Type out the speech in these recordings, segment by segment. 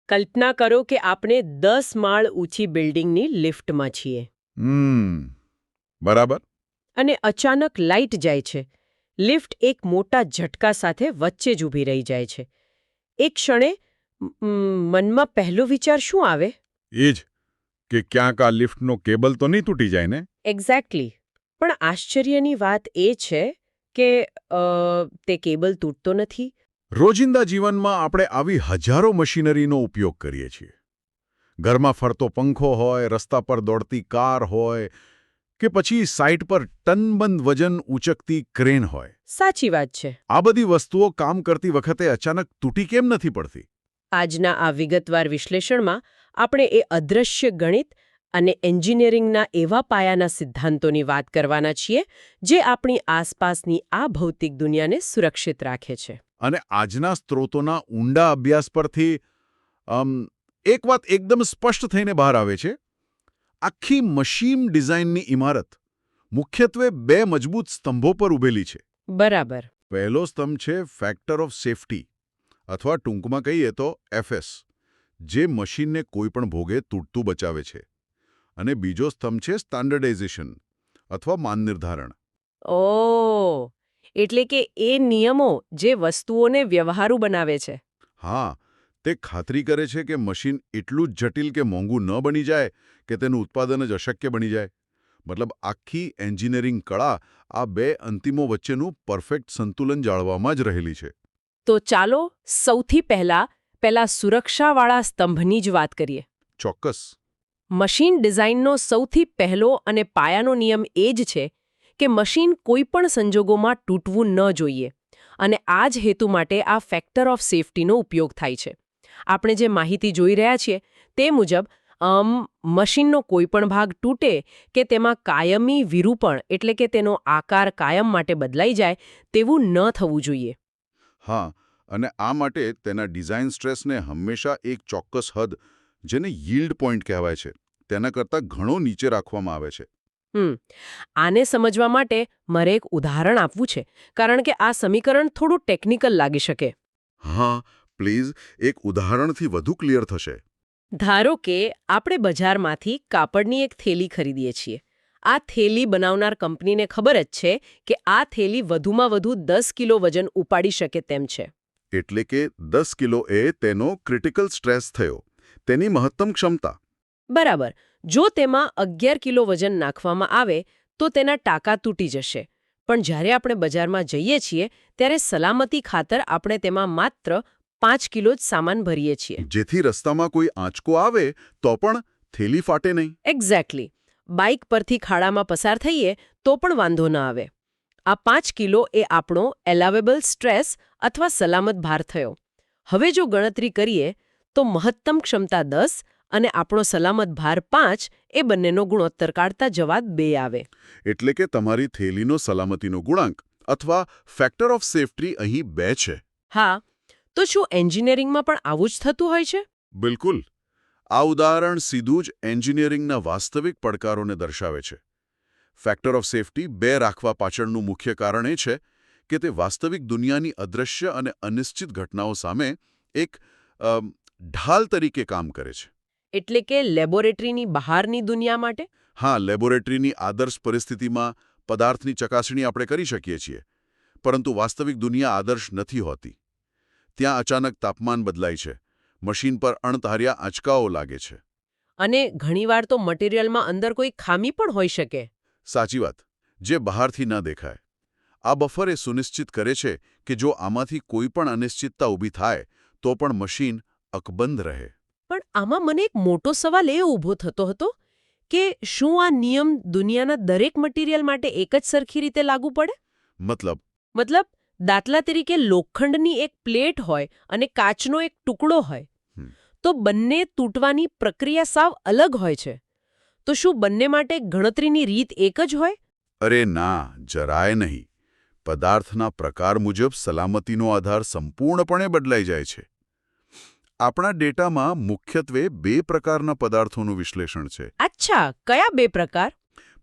કલ્પના કરો કે આપણે 10 માળ ઊંચી બિલ્ડિંગની લિફ્ટમાં છીએ બરાબર. અને અચાનક લાઇટ જાય છે. લિફ્ટ એક મોટા ઝટકા સાથે વચ્ચે જ ઊભી રહી જાય છે. એક ક્ષણે મનમાં પહેલો વિચાર શું આવે? એ જ કે ક્યાંક આ લિફ્ટનો કેબલ તો નહીં તૂટી જાય ને? એક્ઝેક્ટલી. પણ આશ્ચર્યની વાત એ છે કે તે કેબલ તૂટતો નથી. રોજિંદા જીવનમાં આપણે આવી હજારો મશીનરીનો ઉપયોગ કરીએ છીએ. ઘરમાં ફરતો પંખો હોય, રસ્તા પર દોડતી કાર હોય કે પછી સાઇટ પર ટનબંધ વજન ઊંચકતી ક્રેન હોય. સાચી વાત છે. આ બધી વસ્તુઓ કામ કરતી વખતે અચાનક તૂટી કેમ નથી પડતી? આજના આ વિગતવાર વિશ્લેષણમાં આપણે એ અદૃશ્ય ગણિત અને એન્જિનિયરિંગના એવા પાયાના સિદ્ધાંતોની વાત કરવાના છીએ જે આપણી આસપાસની આ ભૌતિક દુનિયાને સુરક્ષિત રાખે છે. અને આજના સ્ત્રોતોના ઊંડા અભ્યાસ પરથી એક વાત એકદમ સ્પષ્ટ થઈને બહાર આવે છે. આખી મશીન ડિઝાઇનની ઇમારત મુખ્યત્વે 2 મજબૂત સ્તંભો પર ઊભેલી છે. બરાબર. પહેલો સ્તંભ છે ફેક્ટર ઓફ સેફટી, અથવા ટૂંકમાં કહીએ તો FS, જે મશીનને કોઈપણ ભોગે તૂટતું બચાવે છે. અને બીજો સ્તંભ છે સ્ટાન્ડર્ડાઇઝેશન, અથવા માન નિર્ધારણ. ઓહ, એટલે કે એ નિયમો જે વસ્તુઓને વ્યવહારુ બનાવે છે. હા, તે ખાતરી કરે છે કે મશીન એટલું જ જટિલ કે મોંઘું ન બની જાય કે તેનું ઉત્પાદન જ અશક્ય બની જાય. મતલબ આખી એન્જિનિયરિંગ કળા આ 2 અંતિમો વચ્ચેનું પરફેક્ટ સંતુલન જાળવવામાં જ રહેલી છે. તો ચાલો સૌથી પહેલા સુરક્ષાવાળા સ્તંભની જ વાત કરીએ. ચોક્કસ. મશીન ડિઝાઇનનો સૌથી પહેલો અને પાયાનો નિયમ એ જ છે કે મશીન કોઈપણ સંજોગોમાં તૂટવું ન જોઈએ. અને આ જ હેતુ માટે આ ફેક્ટર ઓફ સેફટીનો ઉપયોગ થાય છે. આપણે જે માહિતી જોઈ રહ્યા છીએ તે મુજબ મશીનનો કોઈપણ ભાગ તૂટે કે તેમાં કાયમી વિરૂપણ એટલે કે તેનો આકાર કાયમ માટે બદલાઈ જાય તેવું ન થવું જોઈએ. હા, અને આ માટે તેના ડિઝાઇન સ્ટ્રેસને હંમેશા એક ચોક્કસ હદ, જેને યીલ્ડ પોઈન્ટ કહેવાય છે, તેના કરતાં ઘણો નીચે રાખવામાં આવે છે. આને સમજવા માટે મારે એક ઉદાહરણ આપવું છે, કારણ કે આ સમીકરણ થોડું ટેકનિકલ લાગી શકે. હા, પ્લીઝ, એક ઉદાહરણથી વધુ ક્લિયર થશે. ધારો કે આપણે બજારમાંથી કાપડની એક થેલી ખરીદીએ છીએ. આ થેલી બનાવનાર કંપનીને ખબર જ છે કે આ થેલી વધુમાં વધુ 10 કિલો વજન ઉપાડી શકે તેમ છે. એટલે કે 10 કિલો એ તેનો ક્રિટિકલ સ્ટ્રેસ થયો, તેની મહત્તમ ક્ષમતા. બરાબર. જો તેમાં 11 કિલો વજન નાખવામાં આવે તો તેના ટાંકા તૂટી જશે. પણ જ્યારે આપણે બજારમાં જઈએ છીએ ત્યારે સલામતી ખાતર આપણે તેમાં માત્ર 5 કિલો જ સામાન ભરીએ છીએ. જેથી રસ્તામાં કોઈ આંચકો આવે તો પણ થેલી ફાટે નહીં. એક્ઝેક્ટલી. બાઇક પરથી ખાડામાં પસાર થઈએ તો પણ વાંધો ન આવે. આ 5 કિલો એ આપણો એલાવેબલ સ્ટ્રેસ અથવા સલામત ભાર થયો. હવે જો ગણતરી કરીએ તો મહત્તમ ક્ષમતા 10 અને આપણો સલામત ભાર 5 એ બંનેનો ગુણોત્તર કાઢતા જવાબ 2 આવે. એટલે કે તમારી થેલીનો સલામતીનો ગુણાંક અથવા ફેક્ટર ઓફ સેફટી અહીં 2 છે. હા, તો શું એન્જિનિયરિંગમાં પણ આવું જ થતું હોય છે? બિલકુલ. આ ઉદાહરણ સીધું જ એન્જિનિયરિંગના વાસ્તવિક પડકારોને દર્શાવે છે. ફેક્ટર ઓફ સેફટી 2 રાખવા પાછળનું મુખ્ય કારણ એ છે કે તે વાસ્તવિક દુનિયાની અદૃશ્ય અને અનિશ્ચિત ઘટનાઓ સામે એક ઢાલ તરીકે કામ કરે છે. એટલે કે લેબોરેટરીની બહારની દુનિયા માટે? હા, લેબોરેટરીની આદર્શ પરિસ્થિતિમાં પદાર્થની ચકાસણી આપણે કરી શકીએ છીએ, પરંતુ વાસ્તવિક દુનિયા આદર્શ નથી હોતી. ત્યાં અચાનક તાપમાન બદલાય છે, મશીન પર અણધાર્યા આંચકાઓ લાગે છે. અને ઘણીવાર તો મટીરિયલમાં અંદર કોઈ ખામી પણ હોઈ શકે. સાચી વાત, જે બહારથી ન દેખાય. આ બફર એ સુનિશ્ચિત કરે છે કે જો આમાંથી કોઈ પણ અનિશ્ચિતતા ઊભી થાય તો પણ મશીન અકબંધ રહે. પણ આમાં મને એક મોટો સવાલ એ ઊભો થતો હતો કે શું આ નિયમ દુનિયાના દરેક મટીરિયલ માટે એક જ સરખી રીતે લાગુ પડે? મતલબ દાખલા તરીકે લોખંડની એક પ્લેટ હોય અને કાચનો એક ટુકડો હોય, તો બંને તૂટવાની પ્રક્રિયા સાવ અલગ હોય છે. તો શું બંને માટે ગણતરીની રીત એક જ હોય? અરે ના, જરાય નહીં. પદાર્થના પ્રકાર મુજબ સલામતીનો આધાર સંપૂર્ણપણે બદલાઈ જાય છે. આપણા ડેટામાં મુખ્યત્વે 2 પ્રકારના પદાર્થોનું વિશ્લેષણ છે. અચ્છા, કયા 2 પ્રકાર?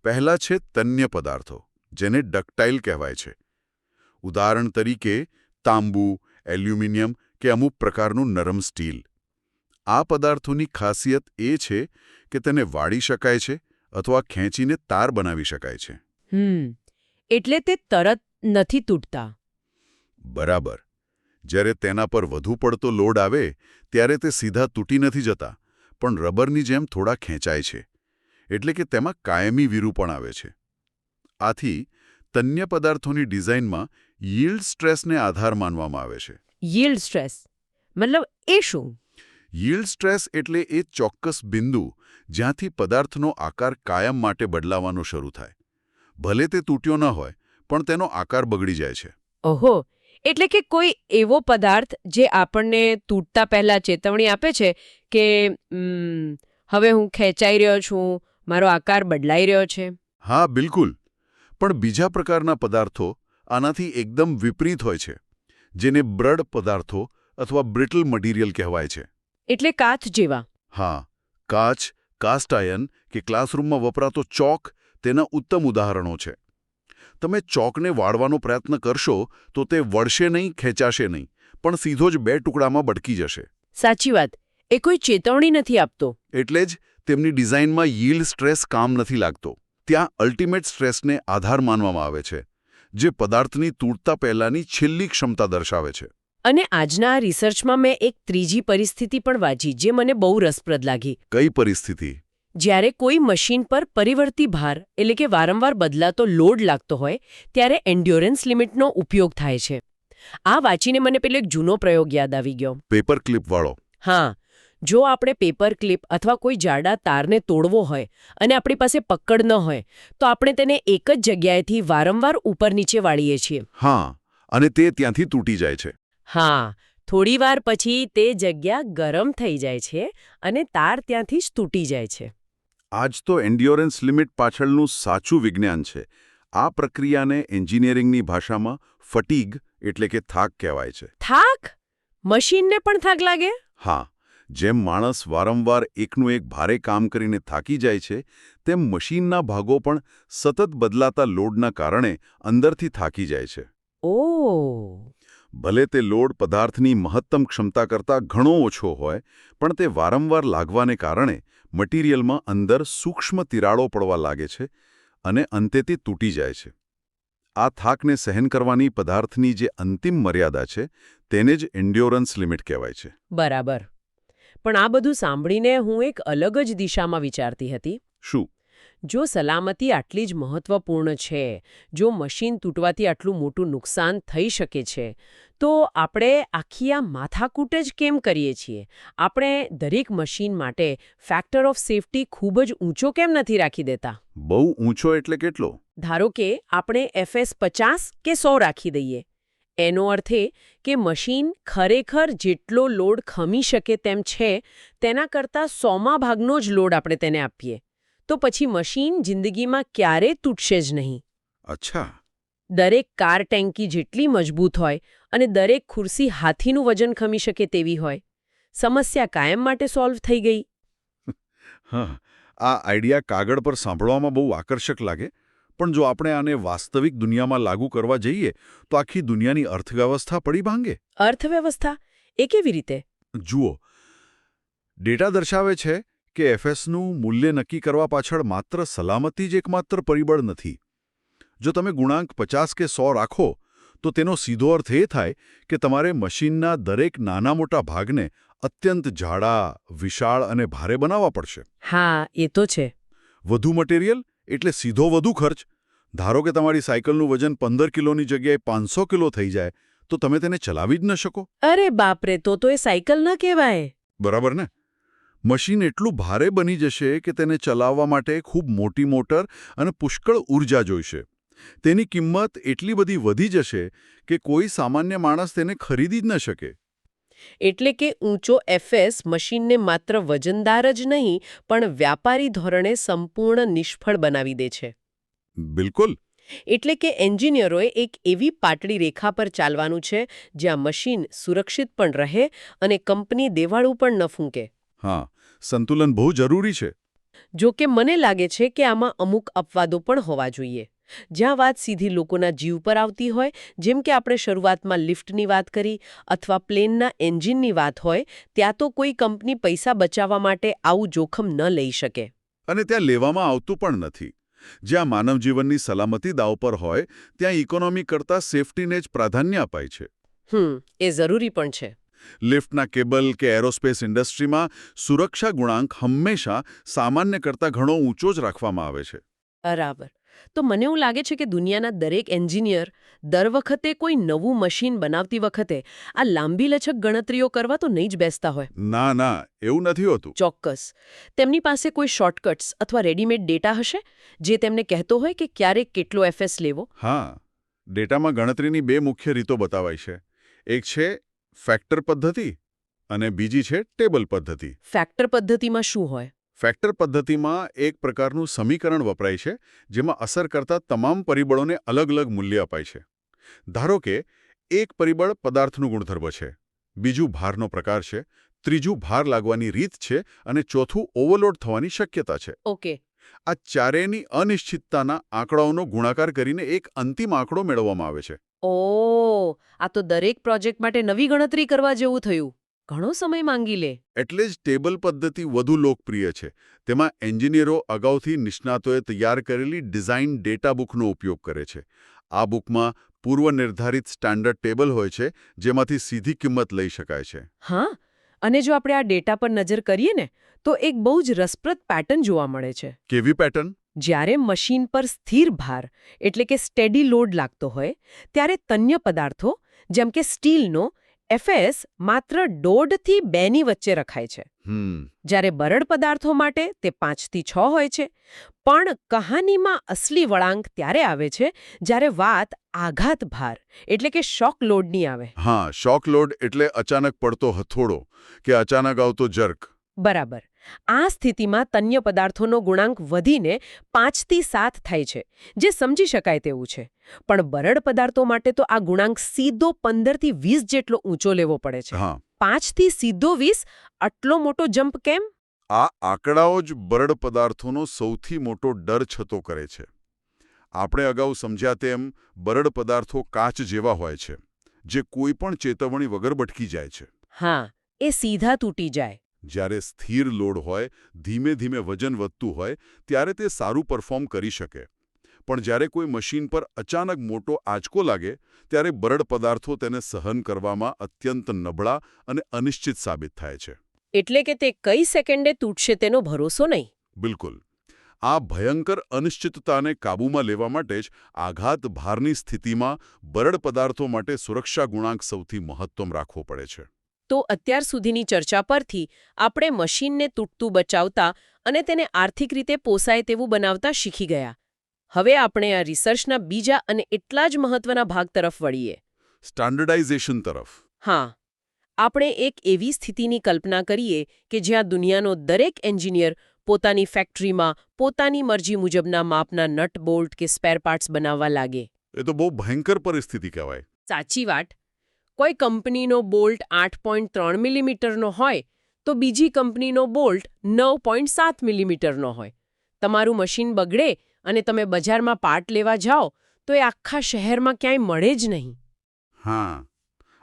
પહેલા છે તન્ય પદાર્થો, જેને ડક્ટાઇલ કહેવાય છે. ઉદાહરણ તરીકે તાંબુ, એલ્યુમિનિયમ કે અમુક પ્રકારનું નરમ સ્ટીલ. આ પદાર્થોની ખાસિયત એ છે કે તેને વાળી શકાય છે અથવા ખેંચીને તાર બનાવી શકાય છે. એટલે તે તરત નથી તૂટતા. બરાબર. જ્યારે તેના પર વધુ પડતો લોડ આવે ત્યારે તે સીધા તૂટી નથી જતા, પણ રબરની જેમ થોડા ખેંચાય છે. એટલે કે તેમાં કાયમી વિરૂપણ આવે છે. આથી તન્ય પદાર્થોની ડિઝાઇનમાં યીલ્ડ સ્ટ્રેસને આધાર માનવામાં આવે છે. યીલ્ડ સ્ટ્રેસ મતલબ એ શું? યીલ્ડ સ્ટ્રેસ એટલે એ ચોક્કસ બિંદુ જ્યાંથી પદાર્થનો આકાર કાયમ માટે બદલાવાનો શરૂ થાય. ભલે તે તૂટ્યો ન હોય, પણ તેનો આકાર બગડી જાય છે. ઓહો, એટલે કે કોઈ એવો પદાર્થ જે આપણને તૂટતા પહેલા ચેતવણી આપે છે કે હવે હું ખેંચાઈ રહ્યો છું, મારો આકાર બદલાઈ રહ્યો છે. હા, બિલકુલ. પણ બીજા પ્રકારના પદાર્થો આનાથી એકદમ વિપરીત હોય છે, જેને બ્રડ પદાર્થો અથવા બ્રિટલ મટીરિયલ કહેવાય છે. એટલે કાચ જેવા. હા, કાચ, કાસ્ટ આયર્ન કે ક્લાસરૂમમાં વપરાતો ચોક તેના ઉત્તમ ઉદાહરણો છે. તમે ચોકને વાળવાનો પ્રયત્ન કરશો તો તે વળશે નહીં, ખેંચાશે નહીં, પણ સીધો જ બે ટુકડામાં બટકી જશે. સાચી વાત. એ કોઈ ચેતવણી નથી આપતો. એટલે જ તેમની ડિઝાઇનમાં યીલ્ડ સ્ટ્રેસ કામ નથી લાગતો. ત્યાં અલ્ટિમેટ સ્ટ્રેસને આધાર માનવામાં આવે છે, જે પદાર્થની તૂટતા પહેલાની છેલ્લી ક્ષમતા દર્શાવે છે. અને આજના આ રિસર્ચમાં મેં એક ત્રીજી પરિસ્થિતિ પણ વાંચી જે મને બહુ રસપ્રદ લાગી. કઈ પરિસ્થિતિ? જ્યારે કોઈ મશીન પર પરિવર્તી ભાર એટલે કે વારંવાર બદલાતો લોડ લાગતો હોય ત્યારે એન્ડ્યોરન્સ લિમિટનો ઉપયોગ થાય છે. આ વાંચીને મને પેલો એક જૂનો પ્રયોગ યાદ આવી ગયો. પેપર ક્લિપવાળો? હા. જો આપણે પેપર ક્લિપ અથવા કોઈ જાડા તારને તોડવો હોય અને આપણી પાસે પકડ ન હોય તો આપણે તેને એક જ જગ્યાએથી વારંવાર ઉપર નીચે વાળીએ છીએ. હા, અને તે ત્યાંથી તૂટી જાય છે. હા, થોડીવાર પછી તે જગ્યા ગરમ થઈ જાય છે અને તાર ત્યાંથી જ તૂટી જાય છે. આ જ તો એન્ડ્યોરન્સ લિમિટ પાછળનું સાચું વિજ્ઞાન છે. આ પ્રક્રિયાને એન્જિનિયરિંગની ભાષામાં ફટીગ એટલે કે થાક કહેવાય છે. થાક? મશીનને પણ થાક લાગે? હા, જેમ માણસ વારંવાર એકનું એક ભારે કામ કરીને થાકી જાય છે, તેમ મશીનના ભાગો પણ સતત બદલાતા લોડના કારણે અંદરથી થાકી જાય છે. ઓહ! ભલે તે લોડ પદાર્થની મહત્તમ ક્ષમતા કરતાં ઘણો ઓછો હોય, પણ તે વારંવાર લાગવાને કારણે મટીરિયલમાં અંદર સૂક્ષ્મ તિરાડો પડવા લાગે છે અને અંતે તે તૂટી જાય છે. આ થાકને સહન કરવાની પદાર્થની જે અંતિમ મર્યાદા છે તેને જ એન્ડ્યોરન્સ લિમિટ કહેવાય છે. બરાબર. પણ આ બધું સાંભળીને હું એક અલગ જ દિશામાં વિચારતી હતી. શું? જો સલામતી આટલી જ મહત્વપૂર્ણ છે, જો મશીન તૂટવાથી આટલું મોટું નુકસાન થઈ શકે છે, તો આપણે આખી આ માથાકૂટ જ કેમ કરીએ છીએ? આપણે દરેક મશીન માટે ફેક્ટર ઓફ સેફટી ખૂબ જ ઊંચો કેમ નથી રાખી દેતા? બહુ ઊંચો એટલે કેટલો? ધારો કે આપણે FS 50 કે 100 રાખી દઈએ. એનો અર્થ એ કે મશીન ખરેખર જેટલો લોડ ખમી શકે તેમ છે તેના કરતાં 100મા ભાગનો જ લોડ આપણે તેને આપીએ તો પછી મશીન જિંદગીમાં ક્યારેય તૂટશે જ નહીં. અચ્છા. દરેક કાર ટેન્કી જેટલી મજબૂત હોય અને દરેક ખુરશી હાથીનું વજન ખમી શકે તેવી હોય, સમસ્યા કાયમ માટે સોલ્વ થઈ ગઈ. હા, આ આઈડિયા કાગળ પર સાંભળવામાં બહુ આકર્ષક લાગે, પણ જો આપણે આને વાસ્તવિક દુનિયામાં લાગુ કરવા જઈએ તો આખી દુનિયાની અર્થવ્યવસ્થા પડી ભાંગે. અર્થવ્યવસ્થા? એ કેવી રીતે? જુઓ, ડેટા દર્શાવે છે કે એફએસનું મૂલ્ય નક્કી કરવા પાછળ માત્ર સલામતી જ એકમાત્ર પરિબળ નથી. જો તમે ગુણાંક 50 કે 100 રાખો તો તેનો સીધો અર્થ એ થાય કે તમારે મશીનના દરેક નાના મોટા ભાગને અત્યંત જાડા, વિશાળ અને ભારે બનાવવા પડશે. હા, એ તો છે. વધુ મટીરિયલ એટલે સીધો વધુ ખર્ચ. ધારો કે તમારી સાયકલનું વજન 15 કિલોની જગ્યાએ 500 કિલો થઈ જાય તો તમે તેને ચલાવી જ ન શકો. અરે બાપરે, તો એ સાયકલ ન કહેવાય. બરાબર ને? મશીન એટલું ભારે બની જશે કે તેને ચલાવવા માટે ખૂબ મોટી મોટર અને પુષ્કળ ઊર્જા જોઈશે. તેની કિંમત એટલી બધી વધી જશે કે કોઈ સામાન્ય માણસ તેને ખરીદી જ ન શકે. એટલે કે ઊંચો FS મશીનને માત્ર વજનદાર જ નહીં પણ વ્યાપારી ધોરણે સંપૂર્ણ નિષ્ફળ બનાવી દે છે. બિલકુલ. એટલે કે એન્જિનિયરોએ એક એવી પાતળી રેખા પર ચાલવાનું છે જ્યાં મશીન સુરક્ષિત પણ રહે અને કંપની દેવાળું પણ ન ફૂંકે. હા, સંતુલન બહુ જરૂરી છે. જો કે મને લાગે છે કે આમાં અમુક અપવાદો પણ હોવા જોઈએ. જ્યાં વાત સીધી લોકોના જીવ પર આવતી હોય, જેમ કે આપણે શરૂઆતમાં લિફ્ટની વાત કરી અથવા પ્લેનના એન્જિનની વાત હોય, ત્યાં તો કોઈ કંપની પૈસા બચાવવા માટે આવું જોખમ ન લઈ શકે. અને ત્યાં લેવામાં આવતું પણ નથી. જ્યાં માનવજીવનની સલામતી દાવ પર હોય ત્યાં ઇકોનોમી કરતાં સેફટીને જ પ્રાધાન્ય અપાય છે. એ જરૂરી પણ છે. લિફ્ટના કેબલ કે એરોસ્પેસ ઇન્ડસ્ટ્રીમાં સુરક્ષા ગુણાંક હંમેશા સામાન્ય કરતાં ઘણો ઊંચો જ રાખવામાં આવે છે. બરાબર. તો મને એવું લાગે છે કે દુનિયાના દરેક એન્જિનિયર દર વખતે કોઈ નવું મશીન બનાવતી વખતે આ લાંબી લચક ગણતરીઓ કરવા તો નહીં જ બેસતા હોય. ના, એવું નથી હોતું. ચોક્કસ. તેમની પાસે કોઈ શોર્ટકટ્સ અથવા રેડીમેડ ડેટા હશે જે તેમને કહેતો હોય કે ક્યારે કેટલો એફએસ લેવો. હા, ડેટામાં ગણતરીની બે મુખ્ય રીતો બતાવાય છે. એક છે ફેક્ટર પદ્ધતિ અને બીજી છે ટેબલ પદ્ધતિ. ફેક્ટર પદ્ધતિમાં શું હોય? ફેક્ટર પદ્ધતિમાં એક પ્રકારનું સમીકરણ વપરાય છે જેમાં અસર કરતા તમામ પરિબળોને અલગ-અલગ મૂલ્ય અપાય છે. ધારો કે એક પરિબળ પદાર્થનું ગુણધર્મ છે, બીજું ભારનો પ્રકાર છે, ત્રીજું ભાર લાગવાની રીત છે અને ચોથું ઓવરલોડ થવાની શક્યતા છે. ઓકે. આ ચારેયની અનિશ્ચિતતાના આંકડાઓનો ગુણાકાર કરીને એક અંતિમ આંકડો મેળવવામાં આવે છે. આ તો દરેક પ્રોજેક્ટ માટે નવી ગણતરી કરવા જેવું થયું. ઘણો સમય માંગી લે. એટલે જ ટેબલ પદ્ધતિ વધુ લોકપ્રિય છે. તેમાં એન્જિનિયરો અગાઉથી નિષ્ણાતોએ તૈયાર કરેલી ડિઝાઇન ડેટા બુકનો ઉપયોગ કરે છે. આ બુકમાં પૂર્વ નિર્ધારિત સ્ટાન્ડર્ડ ટેબલ હોય છે જેમાંથી સીધી કિંમત લઈ શકાય છે. હા, અને જો આપણે આ ડેટા પર નજર કરીએ ને તો એક બહુ જ રસપ્રદ પેટર્ન જોવા મળે છે. કેવી પેટર્ન? જ્યારે મશીન પર સ્થિર ભાર એટલે કે સ્ટેડી લોડ લાગતો હોય ત્યારે તન્ય પદાર્થો જેમ કે સ્ટીલનો એફએસ માત્ર 1.5 થી 2 ની વચ્ચે રખાય છે. જ્યારે બરડ પદાર્થો માટે તે 5 થી 6 હોય છે. પણ કહાનીમાં અસલી વળાંક ત્યારે આવે છે જ્યારે વાત આઘાત ભાર એટલે કે શોક લોડની આવે. હા, શોક લોડ એટલે અચાનક પડતો હથોડો કે અચાનક આવતો જર્ક. બરાબર. આ સ્થિતિમાં તન્ય પદાર્થોનો ગુણાંક વધીને 5 થી 7 થાય છે, જે સમજી શકાય તેવું છે. પણ બરડ પદાર્થો માટે તો આ ગુણાંક સીધો 15 થી 20 જેટલો ઊંચો લેવો પડે છે. 5 થી સીધો 20, આટલો મોટો જમ્પ કેમ? આ આંકડાઓ જ બરડ પદાર્થોનો સૌથી મોટો ડર છતો કરે છે. આપણે અગાઉ સમજ્યા તેમ બરડ પદાર્થો કાચ જેવા હોય છે, જે કોઈ પણ ચેતવણી વગર બટકી જાય છે. હા, એ સીધા તૂટી જાય. જ્યારે સ્થિર લોડ હોય, ધીમે ધીમે વજન વધતું હોય, ત્યારે તે સારું પરફોર્મ કરી શકે. પણ જ્યારે કોઈ મશીન પર અચાનક મોટો આંચકો લાગે, ત્યારે બરડ પદાર્થો તેને સહન કરવામાં અત્યંત નબળા અને અનિશ્ચિત સાબિત થાય છે. એટલે કે તે કઈ સેકન્ડે તૂટશે તેનો ભરોસો નહીં. બિલકુલ. આ ભયંકર અનિશ્ચિતતાને કાબૂમાં લેવા માટે જ આઘાત ભારની સ્થિતિમાં બરડ પદાર્થો માટે સુરક્ષા ગુણાંક સૌથી મહત્તમ રાખવો પડે છે. તો અત્યાર સુધીની ચર્ચા પરથી આપણે મશીનને તૂટતું બચાવતા અને તેને આર્થિક રીતે પોસાય તેવું બનાવતા શીખી ગયા. હવે આપણે આ રિસર્ચના બીજા અને એટલા જ મહત્વના ભાગ તરફ વળીએ. સ્ટાન્ડર્ડાઇઝેશન તરફ. હા, આપણે એક એવી સ્થિતિની કલ્પના કરીએ કે જ્યાં દુનિયાનો દરેક એન્જિનિયર પોતાની ફેક્ટરીમાં પોતાની મરજી મુજબના માપના નટ બોલ્ટ કે સ્પેર પાર્ટ્સ બનાવવા લાગે. એ તો બહુ ભયંકર પરિસ્થિતિ કહેવાય. સાચી વાત. કોઈ કંપનીનો બોલ્ટ 8.3 મિલીમીટરનો હોય તો બીજી કંપનીનો બોલ્ટ 9.7 મિલીમીટરનો હોય. તમારું મશીન બગડે અને તમે બજારમાં પાર્ટ લેવા જાઓ તો એ આખા શહેરમાં ક્યાંય મળે જ નહીં. હા,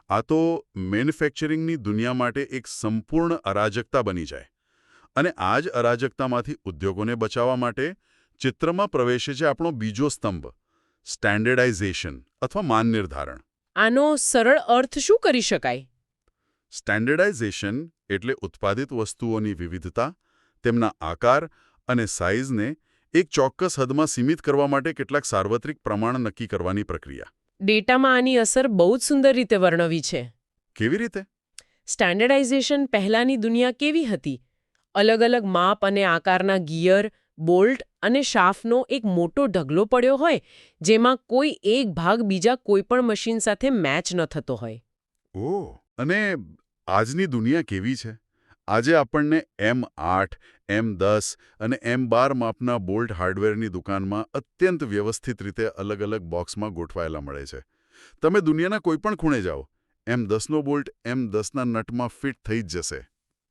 આ તો મેન્યુફેક્ચરિંગની દુનિયા માટે એક સંપૂર્ણ અરાજકતા બની જાય. અને આ જ અરાજકતામાંથી ઉદ્યોગોને બચાવવા માટે ચિત્રમાં પ્રવેશે છે આપણો બીજો સ્તંભ, સ્ટેન્ડર્ડાઇઝેશન અથવા માન નિર્ધારણ. આનો સરળ અર્થ શું કરી શકાય? સ્ટેન્ડર્ડાઇઝેશન એટલે ઉત્પાદિત વસ્તુઓની વિવિધતા, તેમના આકાર અને સાઇઝને એક ચોક્કસ હદમાં સીમિત કરવા માટે કેટલાક સાર્વત્રિક પ્રમાણ નક્કી કરવાની પ્રક્રિયા. ડેટામાં આની અસર બહુ જ સુંદર રીતે વર્ણવી છે. કેવી રીતે? સ્ટેન્ડર્ડાઇઝેશન પહેલાંની દુનિયા કેવી હતી? અલગ અલગ માપ અને આકારના ગિયર, બોલ્ટ અને શાફ્ટનો એક મોટો ઢગલો પડ્યો હોય જેમાં કોઈ એક ભાગ બીજા કોઈપણ મશીન સાથે મેચ ન થતો હોય. ઓહ! અને આજની દુનિયા કેવી છે? આજે આપણને M8, M10 અને M12 માપના બોલ્ટ હાર્ડવેરની દુકાનમાં અત્યંત વ્યવસ્થિત રીતે અલગ-અલગ બોક્સમાં ગોઠવાયેલા મળે છે. તમે દુનિયાના કોઈપણ ખૂણે જાઓ, M10નો બોલ્ટ M10ના નટમાં ફિટ થઈ જ જશે.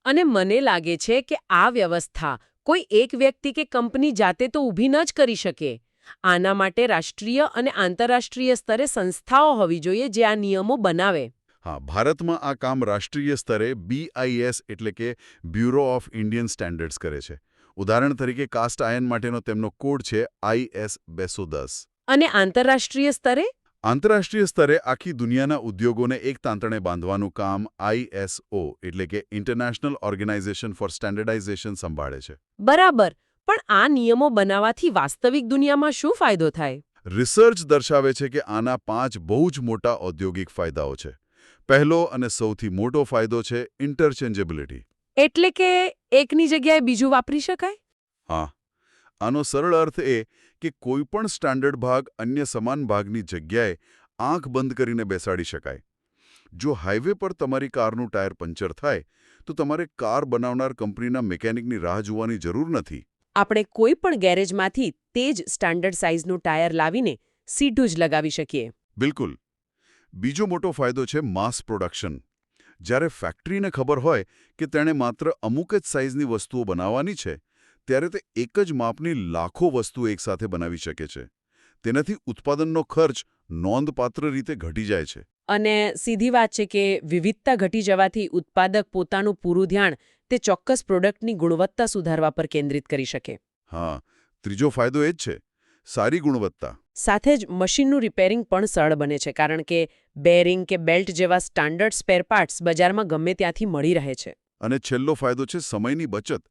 અને મને લાગે છે કે આ વ્યવસ્થા કોઈ એક વ્યક્તિ કે કંપની જાતે તો ઊભી ન જ કરી શકે. આના માટે રાષ્ટ્રીય અને આંતરરાષ્ટ્રીય સ્તરે સંસ્થાઓ હોવી જોઈએ જે આ નિયમો બનાવે. હા, ભારતમાં આ કામ રાષ્ટ્રીય સ્તરે BIS એટલે કે બ્યુરો ઓફ ઇન્ડિયન સ્ટેન્ડર્ડ્સ કરે છે. ઉદાહરણ તરીકે કાસ્ટ આયર્ન માટેનો તેમનો કોડ છે IS 210. અને આંતરરાષ્ટ્રીય સ્તરે? આંતરરાષ્ટ્રીય સ્તરે આખી દુનિયાના ઉદ્યોગોને એક તાંતણે બાંધવાનું કામ ISO એટલે કે ઇન્ટરનેશનલ ઓર્ગેનાઇઝેશન ફોર સ્ટેન્ડર્ડાઇઝેશન સંભાળે છે. બરાબર. પણ આ નિયમો બનાવવાથી વાસ્તવિક દુનિયામાં શું ફાયદો થાય? રિસર્ચ દર્શાવે છે કે આના 5 બહુ જ મોટા ઔદ્યોગિક ફાયદાઓ છે. પહેલો અને સૌથી મોટો ફાયદો છે ઇન્ટરચેન્જેબિલિટી. એટલે કે એકની જગ્યાએ બીજું વાપરી શકાય? હા, આનો સરળ અર્થ એ કે કોઈપણ સ્ટાન્ડર્ડ ભાગ અન્ય સમાન ભાગની જગ્યાએ આંખ બંધ કરીને બેસાડી શકાય. જો હાઈવે પર તમારી કારનું ટાયર પંચર થાય તો તમારે કાર બનાવનાર કંપનીના મિકેનિકની રાહ જોવાની જરૂર નથી. આપણે કોઈ પણ ગેરેજમાંથી તે જ સ્ટાન્ડર્ડ સાઇઝનું ટાયર લાવીને સીધું જ લગાવી શકીએ. બિલકુલ. બીજો મોટો ફાયદો છે માસ પ્રોડક્શન. જ્યારે ફેક્ટરીને ખબર હોય કે તેણે માત્ર અમુક જ સાઇઝની વસ્તુઓ બનાવવાની છે, ત્યારે તે એક જ માપની લાખો વસ્તુઓ એકસાથે બનાવી શકે છે. તેનાથી ઉત્પાદનનો ખર્ચ નોંધપાત્ર રીતે ઘટી જાય છે. અને સીધી વાત છે કે વિવિધતા ઘટી જવાથી ઉત્પાદક પોતાનું પૂરું ધ્યાન તે ચોક્કસ પ્રોડક્ટની ગુણવત્તા સુધારવા પર કેન્દ્રિત કરી શકે. હા, ત્રીજો ફાયદો એ જ છે, સારી ગુણવત્તા. સાથે જ મશીનનું રિપેરિંગ પણ સરળ બને છે કારણ કે બેરિંગ કે બેલ્ટ જેવા સ્ટાન્ડર્ડ સ્પેર પાર્ટ્સ બજારમાં ગમે ત્યાંથી મળી રહે છે. અને છેલ્લો ફાયદો છે સમયની બચત.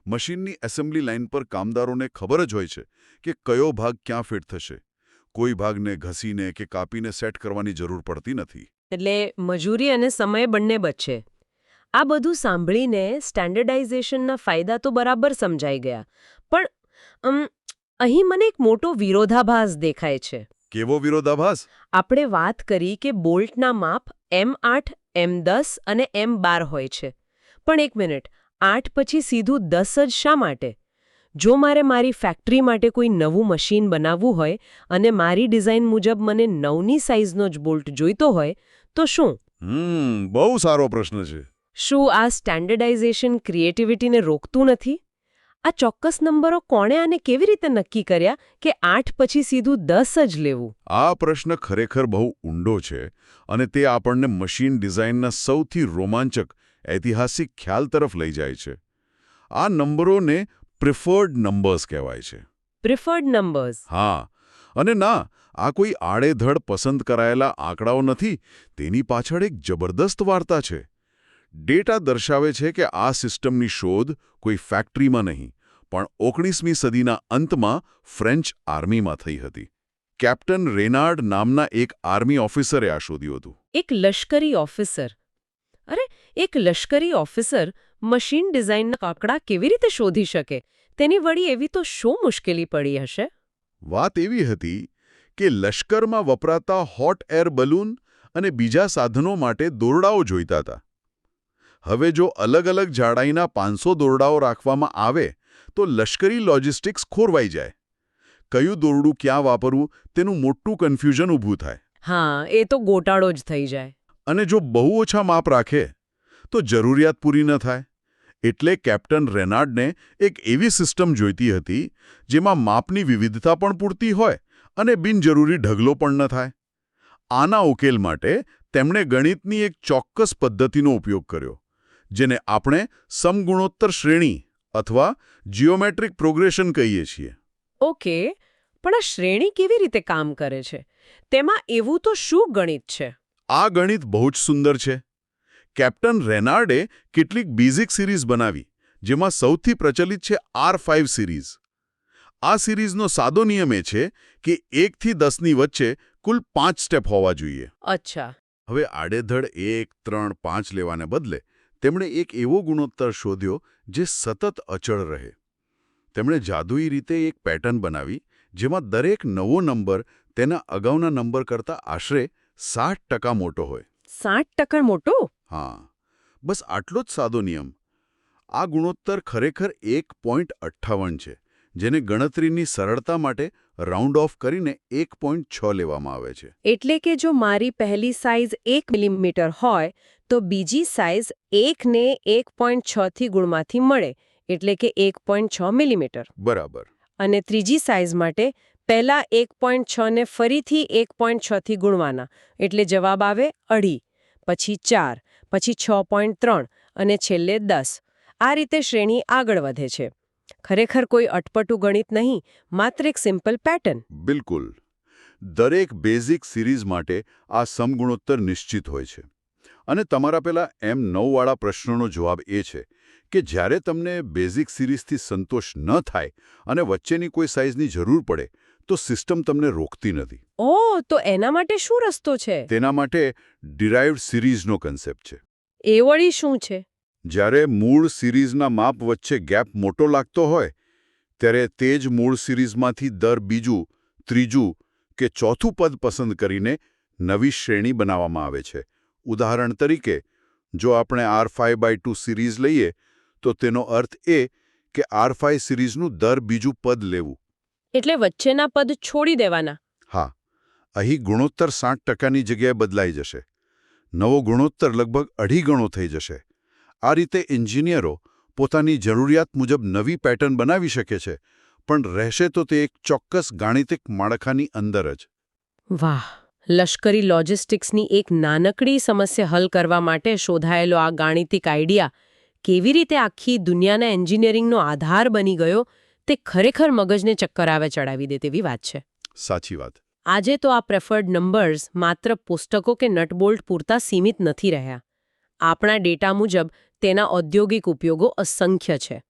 મશીનની એસેમ્બલી લાઇન પર કામદારોને ખબર જ હોય છે કે કયો ભાગ ક્યાં ફિટ થશે. કોઈ ભાગને ઘસીને કે કાપીને સેટ કરવાની જરૂર પડતી નથી. એટલે મજૂરી અને સમય બંને બચે. આ બધું સાંભળીને સ્ટેન્ડર્ડાઇઝેશનના ફાયદા તો બરાબર સમજાઈ ગયા, પણ અહીં મને એક મોટો વિરોધાભાસ દેખાય છે. કેવો વિરોધાભાસ? આપણે વાત કરી કે બોલ્ટના માપ M8, M10 અને M12 હોય છે. પણ એક મિનિટ, 8 પછી સીધું 10 જ શા માટે? જો મારે મારી ફેક્ટરી માટે કોઈ નવું મશીન બનાવવું હોય અને મારી ડિઝાઇન મુજબ મને 9ની સાઇઝનો જ બોલ્ટ જોઈતો હોય તો શું? બહુ સારો પ્રશ્ન છે. શું આ સ્ટેન્ડર્ડાઇઝેશન ક્રિએટિવિટીને રોકતું નથી? આ ચોક્કસ નંબરો કોણે અને કેવી રીતે નક્કી કર્યા કે 8 પછી સીધું 10 જ લેવું? આ પ્રશ્ન ખરેખર બહુ ઊંડો છે અને તે આપણને મશીન ડિઝાઇનના સૌથી રોમાંચક ઐતિહાસિક ખ્યાલ તરફ લઈ જાય છે. આ નંબરોને પ્રિફર્ડ નંબર્સ કહેવાય છે. Preferred numbers? હા, અને ના, આ કોઈ આડેધડ પસંદ કરાયેલા આંકડાઓ નથી. તેની પાછળ એક જબરદસ્ત વાર્તા છે. ડેટા દર્શાવે છે કે આ સિસ્ટમની શોધ કોઈ ફેક્ટરીમાં નહીં, પણ 19મી સદીના અંતમાં ફ્રેન્ચ આર્મીમાં થઈ હતી. કેપ્ટન રેનાર્ડ નામના એક આર્મી ઓફિસરે આ શોધ્યું હતું. એક લશ્કરી ઓફિસર? અરે, એક લશ્કરી ઓફિસર મશીન ડિઝાઇનના આંકડા કેવી રીતે શોધી શકે? તેની વળી એવી તો શું મુશ્કેલી પડી હશે? વાત એવી હતી કે લશ્કરમાં વપરાતા હોટ એર બલૂન અને બીજા સાધનો માટે દોરડાઓ જોઈતા હતા. હવે જો અલગ અલગ જાડાઈના 500 દોરડાઓ રાખવામાં આવે તો લશ્કરી લોજિસ્ટિક્સ ખોરવાઈ જાય. કયું દોરડું ક્યાં વાપરવું તેનું મોટું કન્ફ્યુઝન ઊભું થાય. હા, એ તો ગોટાળો જ થઈ જાય. અને જો બહુ ઓછા માપ રાખે તો જરૂરિયાત પૂરી ન થાય. એટલે કેપ્ટન રેનાર્ડને એક એવી સિસ્ટમ જોઈતી હતી જેમાં માપની વિવિધતા પણ પૂરતી હોય અને બિનજરૂરી ઢગલો પણ ન થાય. આના ઉકેલ માટે તેમણે ગણિતની એક ચોક્કસ પદ્ધતિનો ઉપયોગ કર્યો, જેને આપણે સમગુણોત્તર શ્રેણી અથવા જિયોમેટ્રિક પ્રોગ્રેશન કહીએ છીએ. ઓકે, પણ આ શ્રેણી કેવી રીતે કામ કરે છે? તેમાં એવું તો શું ગણિત છે? આ ગણિત બહુ જ સુંદર છે. કેપ્ટન રેનાર્ડે કેટલીક બેઝિક સિરીઝ બનાવી, જેમાં સૌથી પ્રચલિત છે R5 સિરીઝ. આ સિરીઝનો સાદો નિયમ એ છે કે 1 થી 10ની વચ્ચે કુલ 5 સ્ટેપ હોવા જોઈએ. અચ્છા. હવે આડેધડ 1, 3, 5 લેવાને બદલે તેમણે એક એવો ગુણોત્તર શોધ્યો જે સતત અચળ રહે. તેમણે જાદુઈ રીતે એક પેટર્ન બનાવી જેમાં દરેક નવો નંબર તેના અગાઉના નંબર કરતાં આશરે 60% મોટો હોય. 60% મોટો? હા, બસ આટલો જ સાદો નિયમ. આ ગુણોત્તર ખરેખર 1.58 છે, જેને ગણતરીની સરળતા માટે રાઉન્ડ ઓફ કરીને 1.6 લેવામાં આવે છે. એટલે કે જો મારી પહેલી સાઇઝ 1 મિલીમીટર હોય તો બીજી સાઇઝ 1 ને 1.6 થી ગુણમાંથી મળે, એટલે કે 1.6 મિલીમીટર. બરાબર. અને ત્રીજી સાઇઝ માટે પહેલા 1.6 ને ફરીથી 1.6 થી ગુણવાના એટલે જવાબ આવે 2.5, પછી 4, પછી 6.3 અને છેલ્લે 10. આ રીતે શ્રેણી આગળ વધે છે. ખરેખર કોઈ અટપટું ગણિત નહીં, માત્ર એક સિમ્પલ પેટર્ન. બિલકુલ. દરેક બેઝિક સિરીઝ માટે આ સમગુણોત્તર નિશ્ચિત હોય છે. અને તમારા પેલા M9 વાળા પ્રશ્નનો જવાબ એ છે કે જ્યારે તમને બેઝિક સિરીઝથી સંતોષ ન થાય અને વચ્ચેની કોઈ સાઇઝની જરૂર પડે તો સિસ્ટમ તમને રોકતી નથી. ઓહ, તો એના માટે શું રસ્તો છે? તેના માટે ડિરાઇવ્ડ સિરીઝનો કન્સેપ્ટ છે. એ વળી શું છે? જ્યારે મૂળ સિરીઝના માપ વચ્ચે ગેપ મોટો લાગતો હોય ત્યારે તે જ મૂળ સિરીઝમાંથી દર બીજું, ત્રીજું કે ચોથું પદ પસંદ કરીને નવી શ્રેણી બનાવવામાં આવે છે. ઉદાહરણ તરીકે, જો આપણે R5/2 સિરીઝ લઈએ તો તેનો અર્થ એ કે R5 સિરીઝનું દર બીજું પદ લેવું. એટલે વચ્ચેના પદ છોડી દેવાના. હા, અહીં ગુણોત્તર 60%ની જગ્યાએ બદલાઈ જશે. નવો ગુણોત્તર લગભગ 2.5 ગણો થઈ જશે. આ રીતે એન્જિનિયરો પોતાની જરૂરિયાત મુજબ નવી પેટર્ન બનાવી શકે છે, પણ રહેશે તો તે એક ચોક્કસ ગાણિતિક માળખાની અંદર જ. વાહ! લશ્કરી લોજિસ્ટિક્સની એક નાનકડી સમસ્યા હલ કરવા માટે શોધાયેલો આ ગાણિતિક આઈડિયા કેવી રીતે આખી દુનિયાના એન્જિનિયરિંગનો આધાર બની ગયો તે ખરેખર મગજને ચક્કર ચડાવી દે તેવી વાત છે. સાચી વાત. આજે તો આ પ્રેફર્ડ નંબર્સ માત્ર પુસ્તકો કે નટબોલ્ટ પૂરતા સીમિત નથી રહ્યા. આપણા ડેટા મુજબ તેના ઔદ્યોગિક ઉપયોગો અસંખ્ય છે.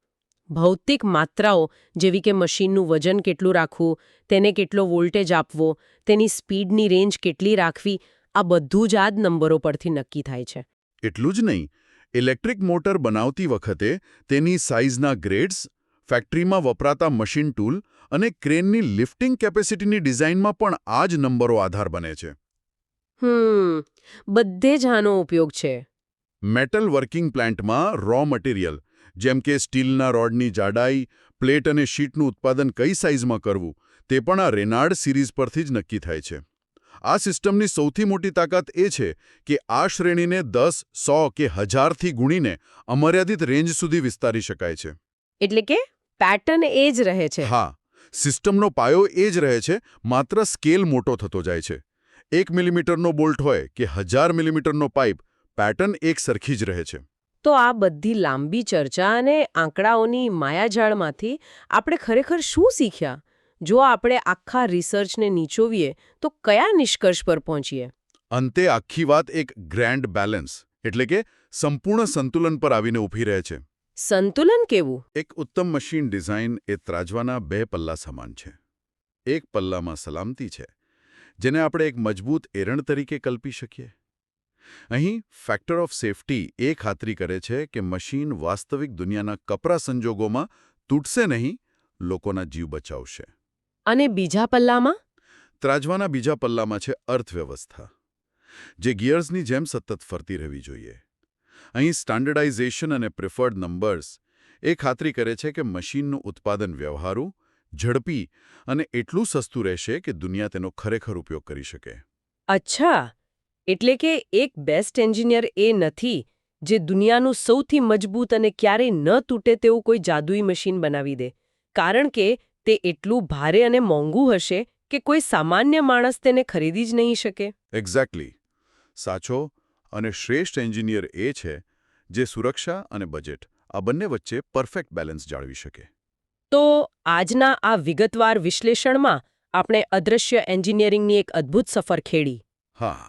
ભૌતિક માત્રાઓ જેવી કે મશીનનું વજન કેટલું રાખવું, તેને કેટલો વોલ્ટેજ આપવો, તેની સ્પીડની રેન્જ કેટલી રાખવી, આ બધું જ આ જ નંબરો પરથી નક્કી થાય છે. એટલું જ નહીં, ઇલેક્ટ્રિક મોટર બનાવતી વખતે તેની સાઇઝના ગ્રેડ્સ, ફેક્ટરીમાં વપરાતા મશીન ટૂલ અને ક્રેનની લિફ્ટિંગ કેપેસિટીની ડિઝાઇનમાં પણ આ જ નંબરો આધાર બને છે. બધે જ આનો ઉપયોગ છે. મેટલ વર્કિંગ પ્લાન્ટમાં રો મટીરિયલ જેમ કે સ્ટીલના રોડની જાડાઈ, પ્લેટ અને શીટનું ઉત્પાદન કઈ સાઇઝમાં કરવું તે પણ આ રેનાલ્ડ સિરીઝ પરથી જ નક્કી થાય છે. આ સિસ્ટમની સૌથી મોટી તાકાત એ છે કે આ શ્રેણીને 10, 100 કે 1000થી ગુણીને અમર્યાદિત રેન્જ સુધી વિસ્તારી શકાય છે. એટલે કે પેટર્ન એ જ રહે છે. હા, સિસ્ટમનો પાયો એ જ રહે છે, માત્ર સ્કેલ મોટો થતો જાય છે. 1 મિલીમીટરનો બોલ્ટ હોય કે 1000 મિલીમીટરનો પાઇપ, પેટર્ન એક સરખી જ રહે છે. તો આ બધી લાંબી ચર્ચા અને આંકડાઓની માયાજાળમાંથી આપણે ખરેખર શું શીખ્યા? જો આપણે આખા રિસર્ચને નીચોવીએ તો કયા નિષ્કર્ષ પર પહોંચીએ? અંતે આખી વાત એક ગ્રેન્ડ બેલેન્સ એટલે કે સંપૂર્ણ સંતુલન પર આવીને ઊભી રહે છે. સંતુલન કેવું? એક ઉત્તમ મશીન ડિઝાઇન એ ત્રાજવાના 2 પલ્લા સમાન છે. એક પલ્લામાં સલામતી છે, જેને આપણે એક મજબૂત એરણ તરીકે કલ્પી શકીએ. અહીં ફેક્ટર ઓફ સેફટી એ ખાતરી કરે છે કે મશીન વાસ્તવિક દુનિયાના કપરા સંજોગોમાં તૂટશે નહીં, લોકોના જીવ બચાવશે. અને બીજા પલ્લામાં? ત્રાજવાના બીજા પલ્લામાં છે અર્થવ્યવસ્થા, જે ગિયર્સની જેમ સતત ફરતી રહેવી જોઈએ. અહીં સ્ટાન્ડર્ડાઇઝેશન અને પ્રિફર્ડ નંબર્સ એ ખાતરી કરે છે કે મશીનનું ઉત્પાદન વ્યવહારુ, ઝડપી અને એટલું સસ્તું રહેશે કે દુનિયા તેનો ખરેખર ઉપયોગ કરી શકે. અચ્છા, એટલે કે એક બેસ્ટ એન્જિનિયર એ નથી જે દુનિયાનું સૌથી મજબૂત અને ક્યારેય ન તૂટે તેવું કોઈ જાદુઈ મશીન બનાવી દે, કારણ કે તે એટલું ભારે અને મોંઘું હશે કે કોઈ સામાન્ય માણસ તેને ખરીદી જ નહીં શકે. એક્ઝેક્ટલી. સાચો અને શ્રેષ્ઠ એન્જિનિયર એ છે જે સુરક્ષા અને બજેટ આ બંને વચ્ચે પરફેક્ટ બેલેન્સ જાળવી શકે. તો આજના આ વિગતવાર વિશ્લેષણમાં આપણે અદૃશ્ય એન્જિનિયરિંગની એક અદ્ભુત સફર ખેડી. હા,